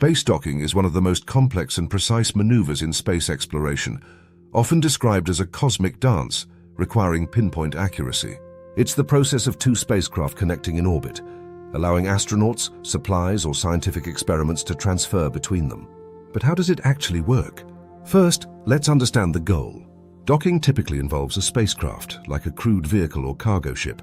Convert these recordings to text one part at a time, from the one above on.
Space docking is one of the most complex and precise maneuvers in space exploration, often described as a cosmic dance, requiring pinpoint accuracy. It's the process of two spacecraft connecting in orbit, allowing astronauts, supplies, or scientific experiments to transfer between them. But how does it actually work? First, let's understand the goal. Docking typically involves a spacecraft, like a crewed vehicle or cargo ship,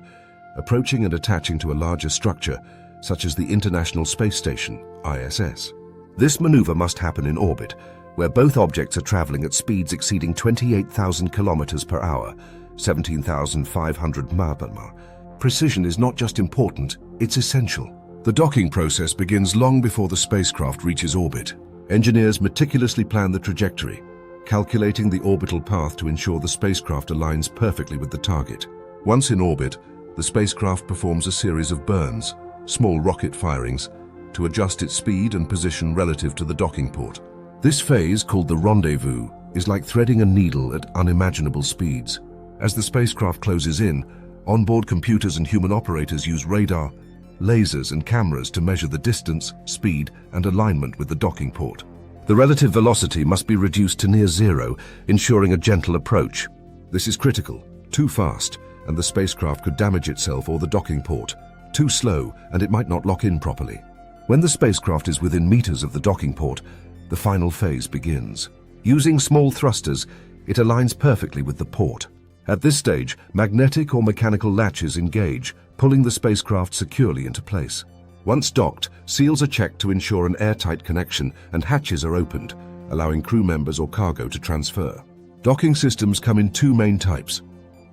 approaching and attaching to a larger structure, such as the International Space Station, ISS. This maneuver must happen in orbit, where both objects are traveling at speeds exceeding 28,000 kilometers per hour, 17,500 mph. Precision is not just important, it's essential. The docking process begins long before the spacecraft reaches orbit. Engineers meticulously plan the trajectory, calculating the orbital path to ensure the spacecraft aligns perfectly with the target. Once in orbit, the spacecraft performs a series of burns, small rocket firings, to adjust its speed and position relative to the docking port. This phase, called the rendezvous, is like threading a needle at unimaginable speeds. As the spacecraft closes in, onboard computers and human operators use radar, lasers, and cameras to measure the distance, speed, and alignment with the docking port. The relative velocity must be reduced to near zero, ensuring a gentle approach. This is critical. Too fast, and the spacecraft could damage itself or the docking port. Too slow, and it might not lock in properly. When the spacecraft is within meters of the docking port, the final phase begins. Using small thrusters, it aligns perfectly with the port. At this stage, magnetic or mechanical latches engage, pulling the spacecraft securely into place. Once docked, seals are checked to ensure an airtight connection, and hatches are opened, allowing crew members or cargo to transfer. Docking systems come in two main types: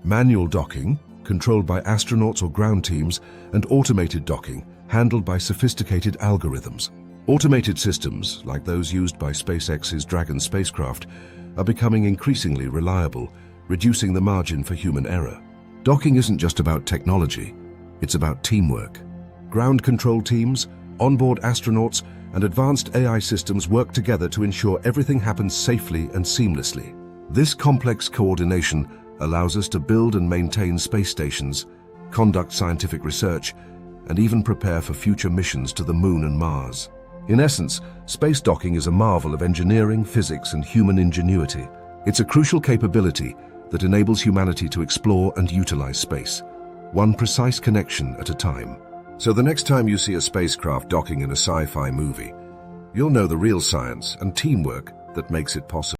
manual docking, controlled by astronauts or ground teams, and automated docking, handled by sophisticated algorithms. Automated systems, like those used by SpaceX's Dragon spacecraft, are becoming increasingly reliable, reducing the margin for human error. Docking isn't just about technology, it's about teamwork. Ground control teams, onboard astronauts, and advanced AI systems work together to ensure everything happens safely and seamlessly. This complex coordination allows us to build and maintain space stations, conduct scientific research, and even prepare for future missions to the Moon and Mars. In essence, space docking is a marvel of engineering, physics, and human ingenuity. It's a crucial capability that enables humanity to explore and utilize space, one precise connection at a time. So the next time you see a spacecraft docking in a sci-fi movie, you'll know the real science and teamwork that makes it possible.